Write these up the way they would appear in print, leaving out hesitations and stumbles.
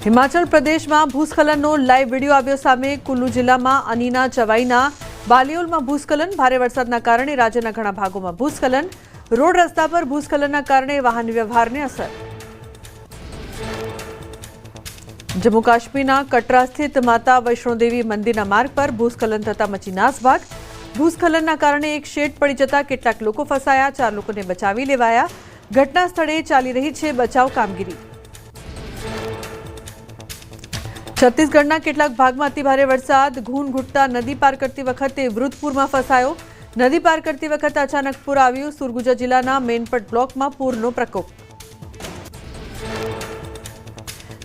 Himachal प्रदेशમાં ભૂસ્ખલનનો live video આવ્યો સામે। કુલ્લુ જિલ્લામાં અનીના ચવાઈના બાલિયોલમાં ભૂસ્ખલન। ભારે વરસાદના કારણે રાજ્યના ઘણા ભાગોમાં ભૂસ્ખલન। રોડ રસ્તા પર ભૂસ્ખલનના કારણે વાહન વ્યવહારને અસર। જમ્મુ કાશ્મીરના કટરા સ્થિત માતા વૈષ્ણોદેવી મંદિરના માર્ગ પર ભૂસ્ખલન થતા મચી નાસભાગ। ભૂસ્ખલનના કારણે એક શેડ પડી જતા કેટલાક લોકો ફસાયા, 4 લોકોને બચાવી લેવાયા। ઘટના સ્થળે ચાલી રહી છે બચાવ કામગીરી। छत्तीसगढ़ના કેટલાક ભાગમાં અતિભારે વરસાદ। ઘૂન ઘૂંટતા નદી પાર કરતી વખતે વૃદ્ધપુરમાં ફસાયો। નદી પાર કરતી વખતે અચાનક પૂર આવ્યું। સુરગુજા જિલ્લાના મેનપટ બ્લોકમાં પૂરનો પ્રકોપ।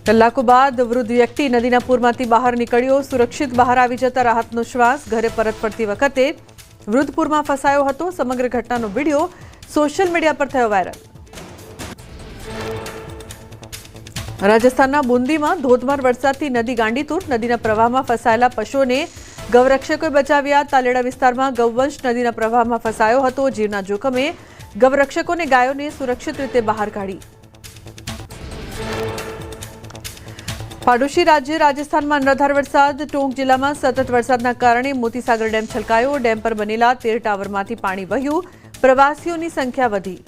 કલાકો બાદ વૃદ્ધ વ્યક્તિ નદીના પૂરમાંથી બહાર નીકળ્યો। સુરક્ષિત બહાર આવી જતા રાહતનો શ્વાસ। ઘરે પરત ફરતી વખતે વૃદ્ધ પૂરમાં ફસાયો હતો। સમગ્ર ઘટનાનો વિડીયો સોશિયલ મીડિયા પર થયો વાયરલ। રાજસ્થાનના બુંદીમાં ધોધમાર વરસાદથી નદી ગાંડીતુર। નદીના પ્રવાહમાં ફસાયેલા પશુઓને ગૌરક્ષકોએ બચાવ્યા। તાલેડા વિસ્તારમાં ગૌવંશ નદીના પ્રવાહમાં ફસાયો હતો। જીવના જોખમે ગૌરક્ષકોને ગાયોને સુરક્ષિત રીતે બહાર કાઢી। પાડોશી રાજ્ય રાજસ્થાનમાં અનરાધાર વરસાદ। ટોંક જિલ્લામાં સતત વરસાદના કારણે મોતીસાગર ડેમ છલકાયો। ડેમ પર બનેલા 13 ટાવરમાંથી પાણી વહ્યું। પ્રવાસીઓની સંખ્યા વધી।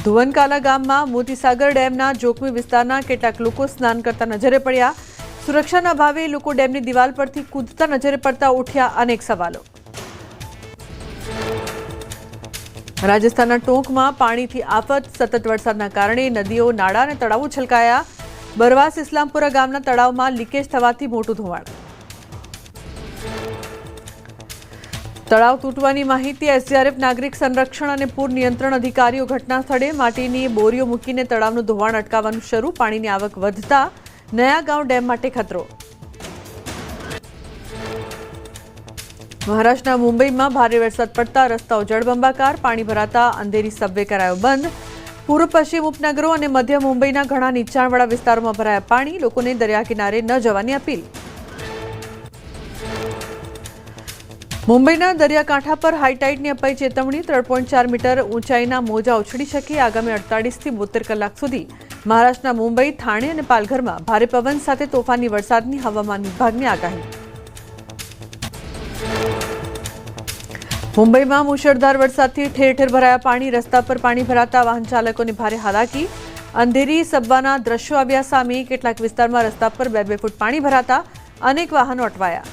ધુવનકાલા ગામમાં મોતીસાગર ડેમના જોખમી વિસ્તારના કેટલાક લોકો સ્નાન કરતા નજરે પડ્યા। સુરક્ષાના અભાવે લોકો ડેમની દિવાલ પરથી કૂદતા નજરે પડતા ઉઠ્યા અનેક સવાલો। રાજસ્થાનના ટોંકમાં પાણીથી આફત। સતત વરસાદના કારણે નદીઓ, નાળા અને તળાવો છલકાયા। બરવાસ ઇસ્લામપુરા ગામના તળાવમાં લીકેજ થવાથી મોટું ધોવાણ। તળાવ તૂટવાની માહિતી એસડીઆરએફ, નાગરિક સંરક્ષણ અને પૂર નિયંત્રણ અધિકારીઓ ઘટના સ્થળે માટીની બોરીઓ મૂકીને તળાવનું ધોવાણ અટકાવવાનું શરૂ। પાણીની આવક વધતા નયા ગાંવ ડેમ માટે ખતરો। મહારાષ્ટ્રના મુંબઈમાં ભારે વરસાદ પડતા રસ્તાઓ જળબંબાકાર। પાણી ભરાતા અંધેરી સબવે કરાયો બંધ। પૂર્વ પશ્ચિમ ઉપનગરો અને મધ્ય મુંબઈના ઘણા નીચાણવાળા વિસ્તારોમાં ભરાયા પાણી। લોકોને દરિયા કિનારે ન જવાની અપીલ। મુંબઈના દરિયાકાંઠા પર હાઈટાઈડની અપાઈ ચેતવણી। 3.4 મીટર ઊંચાઈના મોજા ઉછળી શકે। આગામી 48 થી 72 કલાક સુધી મહારાષ્ટ્રના મુંબઈ, થાણે અને પાલઘરમાં ભારે પવન સાથે તોફાની વરસાદની હવામાન વિભાગની આગાહી। મુંબઈમાં મુશળધાર વરસાદથી ઠેર ઠેર ભરાયા પાણી। રસ્તા પર પાણી ભરાતા વાહન ચાલકોને ભારે હાલાકી। અંધેરી સબ્બાના દ્રશ્યો આવ્યા સામે। કેટલાક વિસ્તારમાં રસ્તા પર 2-2 ફૂટ પાણી ભરાતા અનેક વાહનો અટવાયા।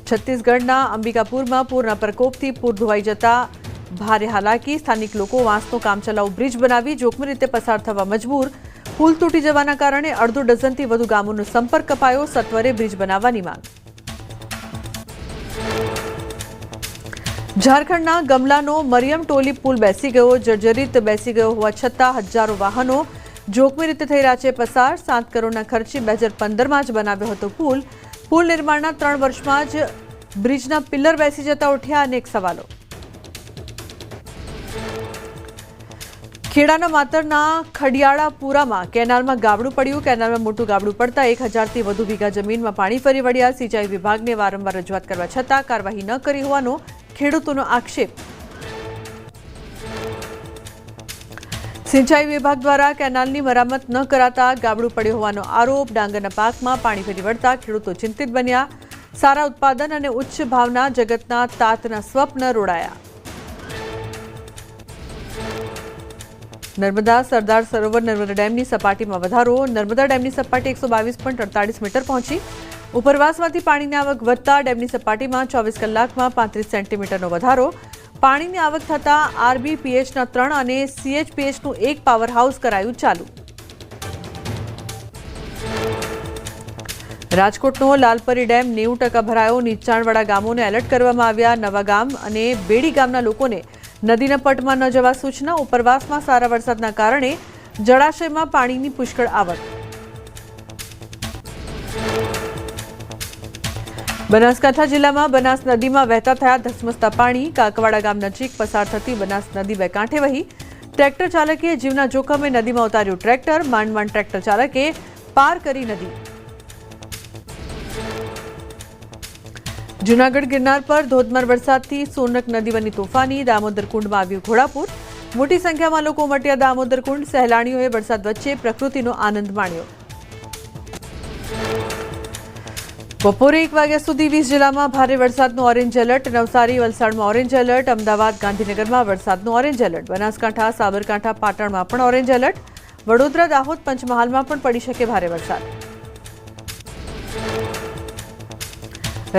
છત્તીસગઢના અંબિકાપુરમાં પૂરના પ્રકોપથી પૂર ધોવાઈ જતા ભારે હાલાકી। સ્થાનિક લોકો વાંસનો કામચલાઉ બ્રિજ બનાવી જોખમી રીતે પસાર થવા મજબૂર। પુલ તૂટી જવાના કારણે અડધો ડઝનથી વધુ ગામોનો સંપર્ક કપાયો। સત્વરે બ્રિજ બનાવવાની માંગ। ઝારખંડના ગમલાનો મરિયમ ટોલી પુલ બેસી ગયો। જર્જરિત બેસી ગયો હોવા છતાં હજારો વાહનો જોખમી રીતે થઈ રહ્યા છે પસાર। 7 કરોડના ખર્ચે 2015માં જ બનાવ્યો હતો પુલ। પુલ નિર્માણના 3 વર્ષમાં જ બ્રિજના પિલ્લર બેસી જતા ઉઠ્યા અનેક સવાલો। ખેડાના માતરના ખડિયાળાપુરામાં કેનાલમાં ગાબડું પડ્યું। કેનાલમાં મોટું ગાબડું પડતા 1000થી વધુ વીઘા જમીનમાં પાણી ફરી વળ્યા। સિંચાઈ વિભાગને વારંવાર રજૂઆત કરવા છતાં કાર્યવાહી ન કરી હોવાનો ખેડૂતોનો આક્ષેપ। સિંચાઈ વિભાગ દ્વારા કેનાલની મરામત ન કરાતા ગાબડું પડ્યું હોવાનો આરોપ। ડાંગરના પાકમાં પાણી ફરી વળતા ખેડૂતો ચિંતિત બન્યા। સારા ઉત્પાદન અને ઉચ્ચ ભાવના જગતના તાતના સ્વપ્ન રોડાયા। નર્મદા સરદાર સરોવર નર્મદા ડેમની સપાટીમાં વધારો। નર્મદા ડેમની સપાટી 122.48 મીટર પહોંચી। ઉપરવાસમાંથી પાણીની આવક વધતા ડેમની સપાટીમાં 24 કલાકમાં 35 સેન્ટીમીટરનો વધારો। પાણીની આવક થતાં આરબીપીએચના 3 અને સીએચપીએચનું 1 પાવર હાઉસ કરાયું ચાલુ। રાજકોટનો લાલપરી ડેમ 90% ભરાયો। નીચાણવાળા ગામોને એલર્ટ કરવામાં આવ્યા। નવાગામ અને બેડી ગામના લોકોને નદીના પટમાં ન જવા સૂચના। ઉપરવાસમાં સારા વરસાદના કારણે જળાશયમાં પાણીની પુષ્કળ આવક। બનાસકાંઠા જિલ્લામાં બનાસ નદીમાં વહેતા થયા ધસમસતા પાણી। કાકવાડા ગામ નજીક પસાર થતી બનાસ નદી બે કાંઠે વહી। ટ્રેક્ટર ચાલકે જીવના જોખમે નદીમાં ઉતાર્યું ટ્રેક્ટર। માંડ માંડ ટ્રેક્ટર ચાલકે પાર કરી નદી। જૂનાગઢ ગિરનાર પર ધોધમાર વરસાદથી સોનક નદી બની તોફાની। દામોદર કુંડમાં આવ્યું ઘોડાપુર। મોટી સંખ્યામાં લોકો ઉમટ્યા દામોદર કુંડ. સહેલાણીઓએ વરસાદ વચ્ચે પ્રકૃતિનો આનંદ માણ્યો. બપોરે 1 વાગ્યા સુધી 20 જિલ્લામાં ભારે વરસાદનું ઓરેન્જ એલર્ટ. નવસારી, વલસાડમાં ઓરેન્જ એલર્ટ. અમદાવાદ, ગાંધીનગરમાં વરસાદનું ઓરેન્જ એલર્ટ. બનાસકાંઠા, સાબરકાંઠા, પાટણમાં પણ ઓરેન્જ એલર્ટ. વડોદરા, દાહોદ, પંચમહાલમાં પણ પડી શકે ભારે વરસાદ.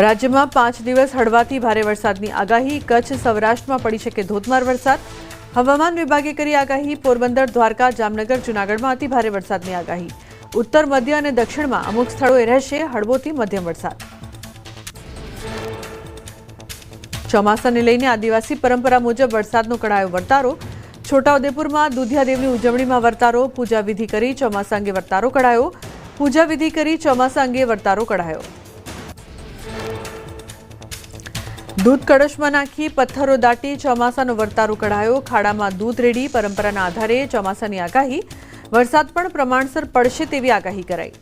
રાજ્યમાં 5 દિવસ હળવાથી ભારે વરસાદની આગાહી. કચ્છ, સૌરાષ્ટ્રમાં પડી શકે ધોધમાર વરસાદ. હવામાન વિભાગે કરી આગાહી. પોરબંદર, દ્વારકા, જામનગર, જૂનાગઢમાં અતિ ભારે વરસાદની આગાહી. ઉત્તર, મધ્ય અને દક્ષિણમાં અમુક સ્થળોએ રહેશે હળવોથી મધ્યમ વરસાદ. ચોમાસાને લઈને આદિવાસી પરંપરા મુજબ વરસાદનો કડાયો વર્તારો. છોટાઉદેપુરમાં દુધિયા દેવની ઉજવણીમાં વર્તારો. પૂજા વિધિ કરી ચોમાસા અંગે વર્તારો કઢાયો. પૂજા વિધિ કરી ચોમાસા અંગે વર્તારો કઢાયો. દૂધ કળશમાં નાખી પથ્થરો દાટી ચોમાસાનો વર્તારો કઢાયો. ખાડામાં દૂધ રેડી પરંપરાના આધારે ચોમાસાની આગાહી. વરસાદ પણ પ્રમાણસર પડશે તેવી આગાહી કરાઈ.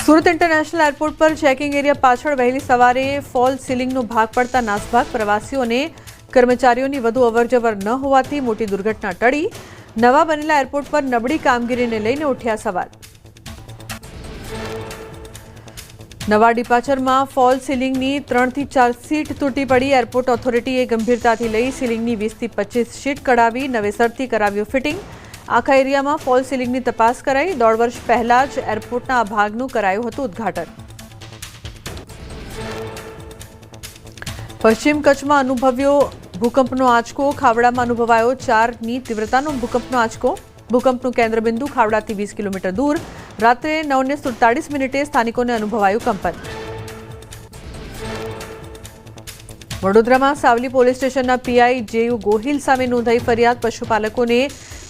સુરત ઇન્ટરનેશનલ એરપોર્ટ પર ચેકિંગ એરિયા પાછળ વહેલી સવારે ફોલ સીલિંગનો ભાગ પડતા નાસભાગ. પ્રવાસીઓ અને કર્મચારીઓની વધુ અવરજવર ન હોવાથી મોટી દુર્ઘટના ટળી. નવા બનેલા એરપોર્ટ પર નબળી કામગીરીને લઈને ઉઠ્યા સવાલ. નવા ડિપાર્ચરમાં ફોલ સીલિંગની 3 થી 4 સીટ તૂટી પડી. એરપોર્ટ ઓથોરિટીએ ગંભીરતાથી લઈ સીલિંગની 20 થી 25 સીટ કઢાવી નવેસરથી કરાવ્યું ફિટિંગ. આખા એરિયામાં ફોલ સીલિંગની તપાસ કરાઈ. 1.5 વર્ષ પહેલા જ એરપોર્ટના આ ભાગનું કરાયું હતું ઉદ્ઘાટન. પશ્ચિમ કચ્છમાં અનુભવ્યો ભૂકંપનો આંચકો. ખાવડામાં અનુભવાયો 4ની તીવ્રતાનો ભૂકંપનો આંચકો. ભૂકંપનું કેન્દ્રબિંદુ ખાવડાથી 20 કિલોમીટર દૂર. રાત્રે 9:47 સ્થાનિકોને અનુભવાયું કંપન. વડોદરામાં સાવલી પોલીસ સ્ટેશનના પીઆઈ જેયુ ગોહિલ સામે નોંધાઈ ફરિયાદ. પશુપાલકોને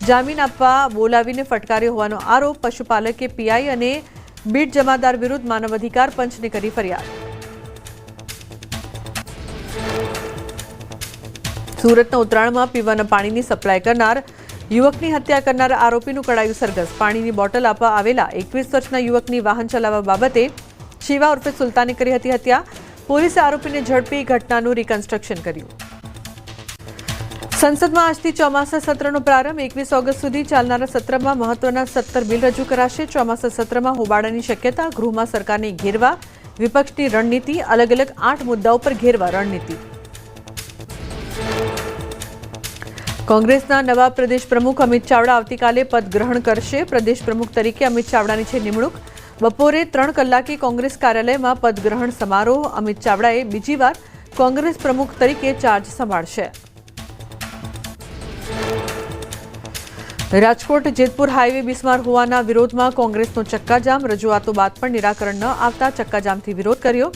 જામીન આપવા બોલાવીને ફટકાર્યો હોવાનો આરોપ. પશુપાલકે પીઆઈ અને બીટ જમાદાર વિરુદ્ધ માનવ અધિકાર પંચને કરી ફરિયાદ. સુરતના ઉત્તરાયણમાં પીવાના પાણીની સપ્લાય કરનાર યુવકની હત્યા કરનાર આરોપીનું કડાયું સરઘસ. પાણીની બોટલ આપવા આવેલા 21 વર્ષના યુવકની વાહન ચલાવવા બાબતે શિવા ઉર્ફે સુલતાને કરી હતી હત્યા. પોલીસે આરોપીને ઝડપી ઘટનાનું રિકન્સ્ટ્રક્શન કર્યું. સંસદમાં આજથી ચોમાસા સત્રનો પ્રારંભ. 21 ઓગસ્ટ સુધી ચાલનારા સત્રમાં મહત્વના 17 બિલ રજૂ કરાશે. ચોમાસા સત્રમાં હોબાળાની શક્યતા. ગૃહમાં સરકારને ઘેરવા વિપક્ષની રણનીતિ. અલગ અલગ 8 મુદ્દાઓ પર ઘેરવા રણનીતિ. કોંગ્રેસના નવા પ્રદેશ પ્રમુખ અમિત ચાવડા આવતીકાલે પદ ગ્રહણ કરશે. પ્રદેશ પ્રમુખ તરીકે અમિત ચાવડાની છે નિમણૂક. બપોરે 3 કલાકે કોંગ્રેસ કાર્યાલયમાં પદ ગ્રહણ સમારોહ. અમિત ચાવડાએ બીજી વાર કોંગ્રેસ પ્રમુખ તરીકે ચાર્જ સંભાળશે. રાજકોટ જેતપુર હાઈવે બિસ્માર હોવાના વિરોધમાં કોંગ્રેસનો ચક્કાજામ. રજૂઆતો બાદ પણ નિરાકરણ ન આવતા ચક્કાજામથી વિરોધ કર્યો.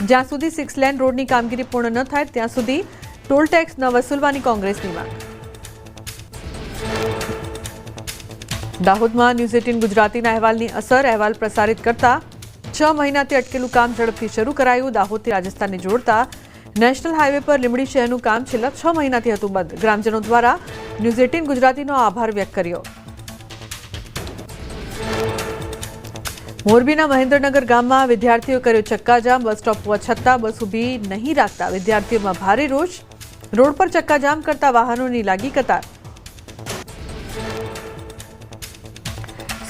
જ્યાં સુધી 6 લેન રોડની કામગીરી પૂર્ણ ન થાય ત્યાં સુધી ટોલ ટેક્સ ન વસૂલવાની કોંગ્રેસની માંગ. દાહોદમાં ન્યૂઝ 18 ગુજરાતીના અહેવાલની અસર. અહેવાલ પ્રસારિત કરતા 6 મહિનાથી અટકેલું કામ ઝડપથી શરૂ કરાયું. દાહોદથી રાજસ્થાનને જોડતા નેશનલ હાઈવે પર લીંબડી શહેરનું કામ છેલ્લા 6 મહિનાથી હતું બંધ. ગ્રામજનો દ્વારા ન્યૂઝ 18 ગુજરાતીનો આભાર વ્યક્ત કર્યો. મોરબીના મહેન્દ્રનગર ગામમાં વિદ્યાર્થીઓ કર્યો ચક્કાજામ. બસ સ્ટોપ હોવા છતાં બસ ઊભી નહીં રાખતા વિદ્યાર્થીઓમાં ભારે રોષ. રોડ પર ચક્કાજામ કરતા વાહનોની લાગી કતાર.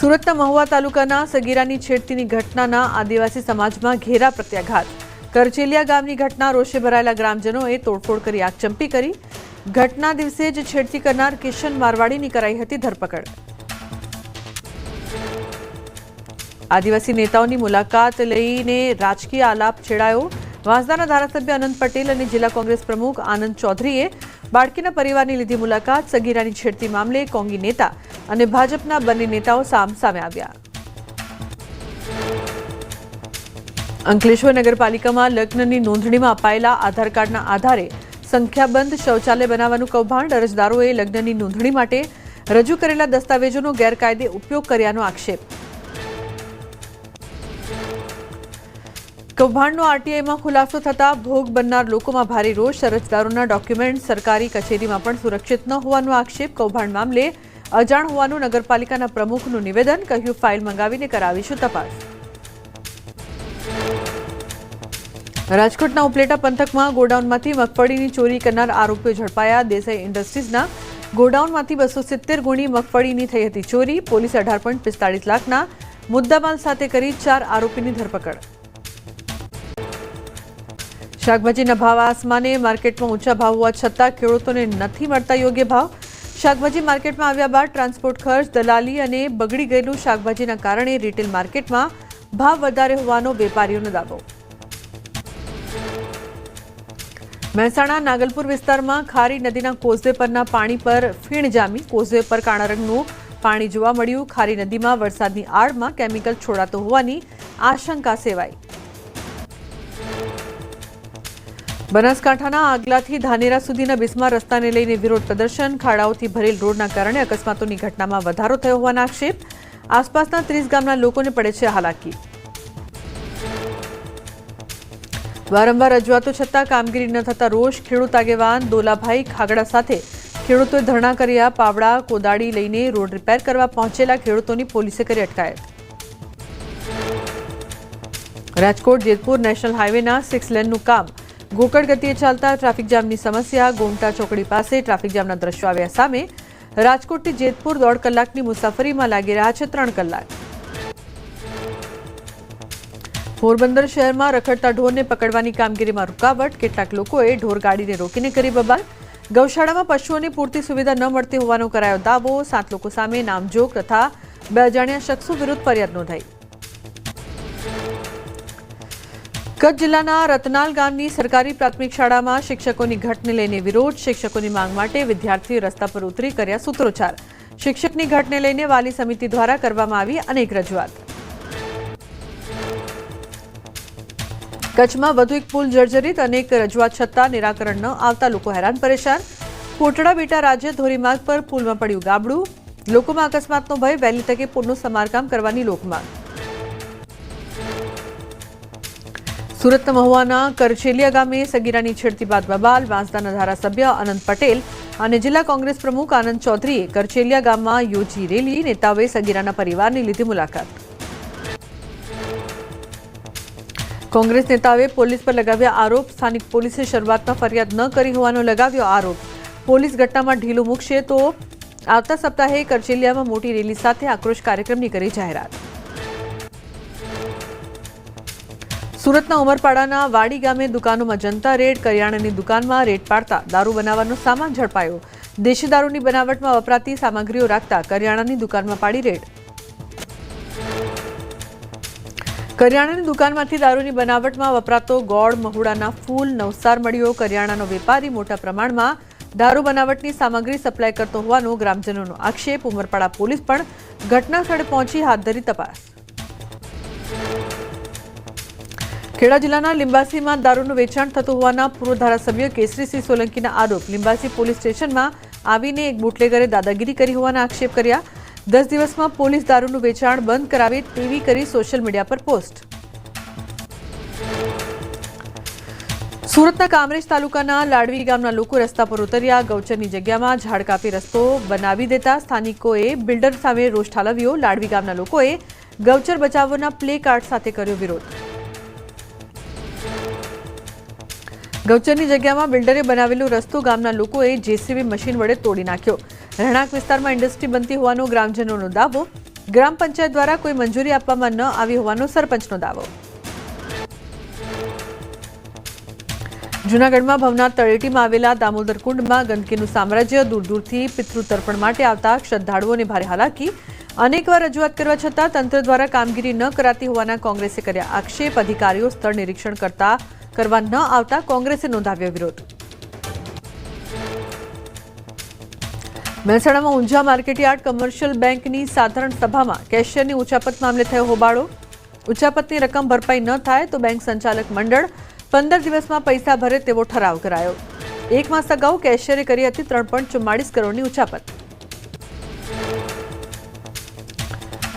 સુરતના મહુવા તાલુકાના સગીરાની છેડતીની ઘટનાના આદિવાસી સમાજમાં ઘેરા પ્રત્યાઘાત. કરચેલિયા ગામની ઘટના. રોષે ભરાયેલા ગ્રામજનોએ તોડફોડ કરી આગચંપી કરી. ઘટના દિવસે જ છેડતી કરનાર કિશન મારવાડીની કરાઈ હતી ધરપકડ. આદિવાસી નેતાઓની મુલાકાત લઈને રાજકીય આલાપ છેડાયો. વાંસદાના ધારાસભ્ય અનંત પટેલ અને જિલ્લા કોંગ્રેસ પ્રમુખ આનંદ ચૌધરીએ બાળકીના પરિવારની લીધી મુલાકાત. સગીરાની છેડતી મામલે કોંગી નેતા અને ભાજપના બંને નેતાઓ સામે આવ્યા. અંકલેશ્વર નગરપાલિકામાં લગ્નની નોંધણીમાં અપાયેલા આધાર કાર્ડના આધારે સંખ્યાબંધ શૌચાલય બનાવવાનું કૌભાંડ. અરજદારોએ લગ્નની નોંધણી માટે રજૂ કરેલા દસ્તાવેજોનો ગેરકાયદે ઉપયોગ કર્યાનો આક્ષેપ. કૌભાંડનો આરટીઆઈમાં ખુલાસો થતા ભોગ બનનાર લોકોમાં ભારે રોષ. અરજદારોના ડોક્યુમેન્ટ સરકારી કચેરીમાં પણ સુરક્ષિત ન હોવાનો આક્ષેપ. કૌભાંડ મામલે અજાણ હોવાનું નગરપાલિકાના પ્રમુખનું નિવેદન. કહ્યું ફાઇલ મંગાવીને કરાવીશું તપાસ. રાજકોટના ઉપલેટા પંથકમાં ગોડાઉનમાંથી મગફળીની ચોરી કરનાર આરોપીઓ ઝડપાયા. દેસાઈ ઇન્ડસ્ટ્રીઝના ગોડાઉનમાંથી 270 ગુણી મગફળીની થઈ હતી ચોરી. પોલીસે 18.45 લાખના મુદ્દામાલ સાથે કરી 4 આરોપીની ધરપકડ. શાકભાજીના ભાવ આસમાને. માર્કેટમાં ઊંચા ભાવ હોવા છતાં ખેડૂતોને નથી મળતા યોગ્ય ભાવ. શાકભાજી માર્કેટમાં આવ્યા બાદ ટ્રાન્સપોર્ટ ખર્ચ, દલાલી અને બગડી ગયેલું શાકભાજીના કારણે રિટેલ માર્કેટમાં ભાવ વધારે હોવાનો વેપારીઓનો દાવો. મહેસાણા નાગલપુર વિસ્તારમાં ખારી નદીના કોઝવે પરના પાણી પર ફીણ જામી. કોઝવે પર કાળા રંગનું પાણી જોવા મળ્યું. ખારી નદીમાં વરસાદની આડમાં કેમિકલ છોડાતો હોવાની આશંકા સેવાઈ. બનાસકાંઠાના આગલાથી ધાનેરા સુધીના બિસ્માર રસ્તાને લઈને વિરોધ પ્રદર્શન. ખાડાઓથી ભરેલ રોડના કારણે અકસ્માતોની ઘટનામાં વધારો થયો હોવાના આક્ષેપ. આસપાસના 30 ગામના લોકોને પડે છે હાલાકી. વારંવાર રજૂઆતો છતાં કામગીરી ન થતા રોષ. ખેડૂત આગેવાન દોલાભાઈ ખાગડા સાથે ખેડૂતોએ ધરણા કર્યા. પાવડા કોદાળી લઈને રોડ રિપેર કરવા પહોંચેલા ખેડૂતોની પોલીસે કરી અટકાયત. રાજકોટ જેતપુર નેશનલ હાઈવેના 6 લેનનું કામ ગોકળ ગતિએ ચાલતા ટ્રાફિક જામની સમસ્યા. ગોમટા ચોકડી પાસે ટ્રાફિક જામના દ્રશ્યો આવ્યા સામે. રાજકોટથી જેતપુર 1.5 કલાકની મુસાફરીમાં લાગી રહ્યા છે 3 કલાક. પોરબંદર શહેરમાં રખડતા ઢોરને પકડવાની કામગીરીમાં રૂકાવટ. કેટલાક લોકોએ ઢોરગાડીને રોકીને કરી બબાલ. ગૌશાળામાં પશુઓને પૂરતી સુવિધા ન મળતી હોવાનો કરાયો દાવો. 7 લોકો સામે નામજોગ તથા 2 અજાણ્યા શખ્સો વિરુદ્ધ ફરિયાદ નોંધાઈ. કચ્છ જિલ્લાના રતનાલ ગામની સરકારી પ્રાથમિક શાળામાં શિક્ષકોની ઘટને લઈને વિરોધ. શિક્ષકોની માંગ માટે વિદ્યાર્થીઓ રસ્તા પર ઉતરી કર્યા સૂત્રોચ્ચાર. શિક્ષકની ઘટને લઈને વાલી સમિતિ દ્વારા કરવામાં આવી અનેક રજૂઆત. કચ્છમાં વધુ એક પુલ જર્જરિત. અનેક રજૂઆત છતાં નિરાકરણ ન આવતા લોકો હેરાન પરેશાન. કોટડા બેટા રાજ્ય ધોરીમાર્ગ પર પુલમાં પડ્યું ગાબડું. લોકોમાં અકસ્માતનો ભય. વહેલી તકે પુલનું સમારકામ કરવાની લોકમાંગ. સુરતના મહુવાના કરચેલિયા ગામે સગીરાની છેડતી બાદ બબાલ. વાંસદાના ધારાસભ્ય અનંત પટેલ અને જિલ્લા કોંગ્રેસ પ્રમુખ આનંદ ચૌધરીએ કરચેલિયા ગામમાં યોજી રેલી. નેતાઓએ સગીરાના પરિવારની લીધી મુલાકાત. કોંગ્રેસ નેતાઓએ પોલીસ પર લગાવ્યા આરોપ. સ્થાનિક પોલીસે શરૂઆતમાં ફરિયાદ ન કરી હોવાનો લગાવ્યો આરોપ. પોલીસ ઘટનામાં ઢીલું મૂકશે તો આવતા સપ્તાહે કરચેલિયામાં મોટી રેલી સાથે આક્રોશ કાર્યક્રમની કરી જાહેરાત. સુરતના ઉમરપાડાના વાડી ગામે દુકાનોમાં જનતા રેડ. કરિયાણાની દુકાનમાં રેડ પાડતા દારૂ બનાવવાનો સામાન ઝડપાયો. દેશી દારૂની બનાવટમાં વપરાતી સામગ્રીઓ રાખતા કરિયાણાની દુકાનમાં પાડી રેડ. કરિયાણાની દુકાનમાંથી દારૂની બનાવટમાં વપરાતો ગોળ, મહુડાના ફૂલ, નવસાર મળ્યો. કરિયાણાનો વેપારી મોટા પ્રમાણમાં દારૂ બનાવટની સામગ્રી સપ્લાય કરતો હોવાનો ગ્રામજનોનો આક્ષેપ. ઉમરપાડા પોલીસ પણ ઘટના સ્થળે પહોંચી હાથ ધરી તપાસ. ખેડા જિલ્લાના લિંબાસીમાં દારૂનું વેચાણ થતું હોવાના પૂર્વ ધારાસભ્ય કેસરીસિંહ સોલંકીના આરોપ. લિંબાસી પોલીસ સ્ટેશનમાં આવીને એક બુટલેગરે દાદાગીરી કરી હોવાના આક્ષેપ કર્યા. 10 દિવસમાં પોલીસ દારૂનું વેચાણ બંધ કરાવે તેવી કરી સોશિયલ મીડિયા પર પોસ્ટ. સુરતના કામરેજ તાલુકાના લાડવી ગામના લોકો રસ્તા પર ઉતર્યા. ગૌચરની જગ્યામાં ઝાડ કાપી રસ્તો બનાવી દેતા સ્થાનિકોએ બિલ્ડર સામે રોષ ઠાલવ્યો. લાડવી ગામના લોકોએ ગૌચર બચાવોના પ્લે કાર્ડ સાથે કર્યો વિરોધ. ગૌચરની જગ્યામાં બિલ્ડરે બનાવેલો રસ્તો ગામના લોકોએ જેસીબી મશીન વડે તોડી નાખ્યો. રહેણાંક વિસ્તારમાં ઇન્ડસ્ટ્રી બનતી હોવાનો ગ્રામજનોનો દાવો. ગ્રામ પંચાયત દ્વારા કોઈ મંજૂરી આપવામાં ન આવી હોવાનો સરપંચનો દાવો. જૂનાગઢમાં ભવનાથ તળેટીમાં આવેલા દામોદર કુંડમાં ગંદકીનું સામ્રાજ્ય. દૂર દૂરથી પિતૃ તર્પણ માટે આવતા શ્રદ્ધાળુઓને ભારે હાલાકી. અનેકવાર રજૂઆત કરવા છતાં તંત્ર દ્વારા કામગીરી ન કરાતી હોવાના કોંગ્રેસે કર્યા આક્ષેપ. અધિકારીઓ સ્થળ નિરીક્ષણ કરવા ન આવતા કોંગ્રેસે નોંધાવ્યો વિરોધ. મહેસાણામાં ઊંઝા માર્કેટયાર્ડ કમર્શિયલ બેંકની સાધારણ સભામાં કેશિયરની ઉચાપત મામલે થયો હોબાળો. ઉચાપતની રકમ ભરપાઈ ન થાય તો બેંક સંચાલક મંડળ 15 દિવસમાં પૈસા ભરે તેવો ઠરાવ કરાયો. 1 માસ અગાઉ કેશિયરે કરી હતી 3.44 કરોડની ઉચાપત.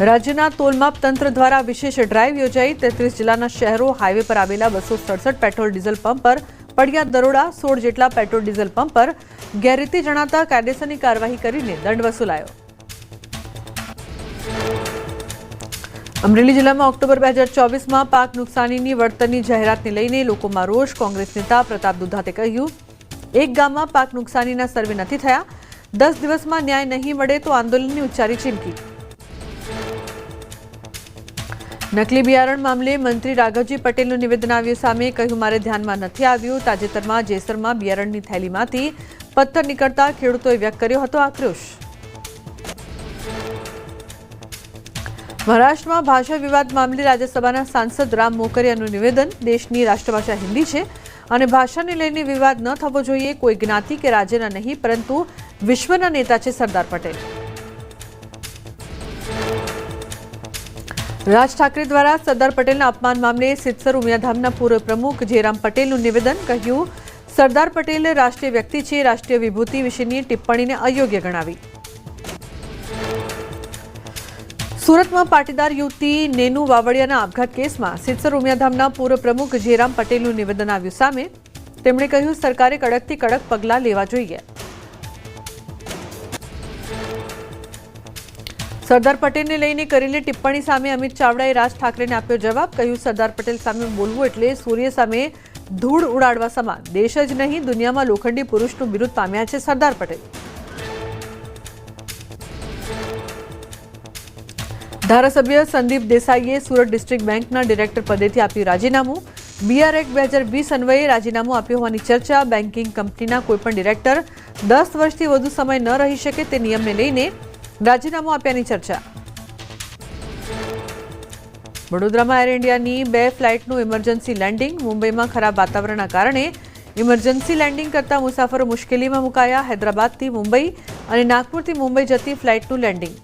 રાજ્યના તોલમાપ તંત્ર દ્વારા વિશેષ ડ્રાઈવ યોજાઈ. 33 જિલ્લાના શહેરો હાઈવે પર આવેલા 267 પેટ્રોલ ડીઝલ પંપ પર પડ્યા દરોડા. 16 જેટલા પેટ્રોલ ડીઝલ પંપ પર ગેરરીતિ જણાતા કાયદેસરની કાર્યવાહી કરીને દંડ વસૂલાયો. અમરેલી જિલ્લામાં ઓક્ટોબર 2024માં પાક નુકસાનીની વળતરની જાહેરાતને લઈને લોકોમાં રોષ. કોંગ્રેસ નેતા પ્રતાપ દુધાતે કહ્યું, એક ગામમાં પાક નુકસાનીના સર્વે નથી થયા, 10 દિવસમાં ન્યાય નહીં મળે તો આંદોલનની ઉચ્ચારી ચીમકી. નકલી બિયારણ મામલે મંત્રી રાઘવજી પટેલનું નિવેદન આવ્યું સામે. કહ્યું, મારે ધ્યાનમાં નથી આવ્યું. તાજેતરમાં જેસરમાં બિયારણની થેલીમાંથી પથ્થર નીકળતા ખેડૂતોએ વ્યક્ત કર્યો હતો આક્રોશ. મહારાષ્ટ્રમાં ભાષા વિવાદ મામલે રાજ્યસભાના સાંસદ રામ મોકરિયાનું નિવેદન. દેશની રાષ્ટ્રભાષા હિન્દી છે અને ભાષાને લઈને વિવાદ ન થવો જોઈએ. કોઈ જ્ઞાતિ કે રાજ્યના નહીં, પરંતુ વિશ્વના નેતા છે સરદાર પટેલ. રાજ ઠાકરે દ્વારા સરદાર પટેલના અપમાન મામલે સિદ્ધસર ઉમિયાધામના પૂર્વ પ્રમુખ જયરામ પટેલનું નિવેદન. કહ્યું, સરદાર પટેલ રાષ્ટ્રીય વ્યક્તિ છે. રાષ્ટ્રીય વિભૂતિ વિશેની ટિપ્પણીને અયોગ્ય ગણાવી. સુરતમાં પાટીદાર યુવતી નેનુ વાવડિયાના આપઘાત કેસમાં સિદ્ધસર ઉમિયાધામના પૂર્વ પ્રમુખ જયરામ પટેલનું નિવેદન આવ્યું સામે. તેમણે કહ્યું, સરકારે કડકથી કડક પગલાં લેવા જોઈએ. સરદાર પટેલને લઈને કરેલી ટિપ્પણી સામે અમિત ચાવડાએ રાજ ઠાકરેને આપ્યો જવાબ. કહ્યું, સરદાર પટેલ સામે બોલવું એટલે સૂર્ય સામે ધૂળ ઉડાડવા સમાન. દેશ જ નહીં, દુનિયામાં લોખંડી પુરુષનું બિરુદ પામ્યા છે સરદાર પટેલ. ધારાસભ્ય સંદીપ દેસાઈએ સુરત ડિસ્ટ્રિક્ટ બેંકના ડિરેક્ટર પદેથી આપ્યું રાજીનામું. BR એક્ટ 2020 અન્વયે રાજીનામું આપ્યું હોવાની ચર્ચા. બેન્કિંગ કંપનીના કોઈપણ ડિરેક્ટર 10 વર્ષથી વધુ સમય ન રહી શકે તે નિયમને લઈને રાજીનામું આપ્યાની ચર્ચા. વડોદરામાં એર ઇન્ડિયાની 2 ફ્લાઇટનું ઇમરજન્સી લેન્ડિંગ. મુંબઈમાં ખરાબ વાતાવરણના કારણે ઇમરજન્સી લેન્ડિંગ કરતા મુસાફરો મુશ્કેલીમાં મુકાયા. હૈદરાબાદથી મુંબઈ અને નાગપુરથી મુંબઈ જતી ફ્લાઇટનું લેન્ડિંગ.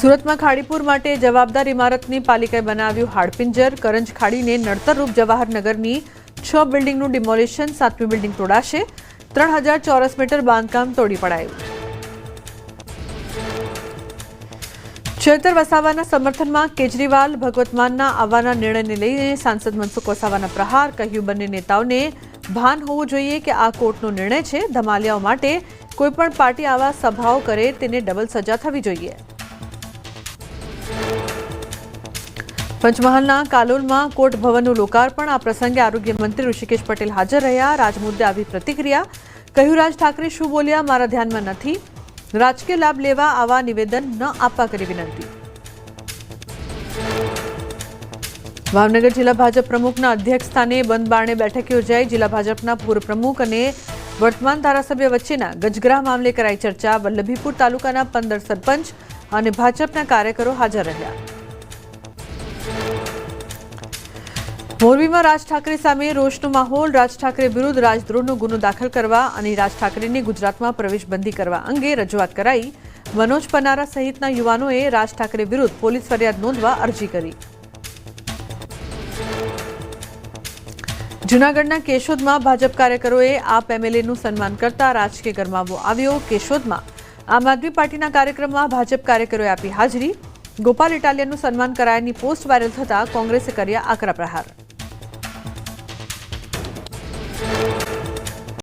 સુરતમાં ખાડીપુર માટે જવાબદાર ઇમારતની પાલિકાએ બનાવ્યું હાડપિંજર. કરંજ ખાડીને નડતરરૂપ જવાહરનગરની 6 બિલ્ડિંગનું ડિમોલિશન. 7મી બિલ્ડિંગ તોડાશે. 3000 ચોરસ મીટર બાંધકામ તોડી પડાયું. છેતર વસાવાના સમર્થનમાં કેજરીવાલ. ભગવત માનના આવવાના નિર્ણયને લઈને સાંસદ મનસુખ વસાવાના પ્રહાર. કહ્યું, બંને નેતાઓને ભાન હોવું જોઈએ કે આ કોર્ટનો નિર્ણય છે. ધમાલિયાઓ માટે કોઈપણ પાર્ટી આવા સભાઓ કરે તેને ડબલ સજા થવી જોઈએ. પંચમહાલના કાલોલમાં કોર્ટ ભવનનું લોકાર્પણ. આ પ્રસંગે આરોગ્ય મંત્રી ઋષિકેશ પટેલ હાજર રહ્યા. રાજમુદ્દે આવી પ્રતિક્રિયા. કહ્યું, રાજ ઠાકરે શું બોલ્યા મારા ધ્યાનમાં નથી. રાજકીય લાભ લેવા આવા નિવેદન ન આપવા કરી વિનંતી. ભાવનગર જિલ્લા ભાજપ પ્રમુખના અધ્યક્ષ સ્થાને બંધ બારણે બેઠક યોજાઈ. જિલ્લા ભાજપના પૂર્વ પ્રમુખ અને વર્તમાન ધારાસભ્ય વચ્ચેના ગજગ્રાહ મામલે કરાઈ ચર્ચા. વલ્લભીપુર તાલુકાના 15 સરપંચ અને ભાજપના કાર્યકરો હાજર રહ્યા. મોરબીમાં રાજ ઠાકરે સામે રોષનો માહોલ. રાજ ઠાકરે વિરુદ્ધ રાજદ્રોહનો ગુનો દાખલ કરવા અને રાજ ઠાકરેને ગુજરાતમાં પ્રવેશબંધી કરવા અંગે રજૂઆત કરાઈ. મનોજ પનારા સહિતના યુવાનોએ રાજ ઠાકરે વિરુદ્ધ પોલીસ ફરિયાદ નોંધવા અરજી કરી. જૂનાગઢના કેશોદમાં ભાજપ કાર્યકરોએ આપ MLAનું સન્માન કરતા રાજકીય ગરમાવો આવ્યો. કેશોદમાં આમ આદમી પાર્ટીના કાર્યક્રમમાં ભાજપ કાર્યકરોએ આપી હાજરી. ગોપાલ ઇટાલિયાનું સન્માન કરાયાની પોસ્ટ વાયરલ થતા કોંગ્રેસે કર્યા આકરા પ્રહાર.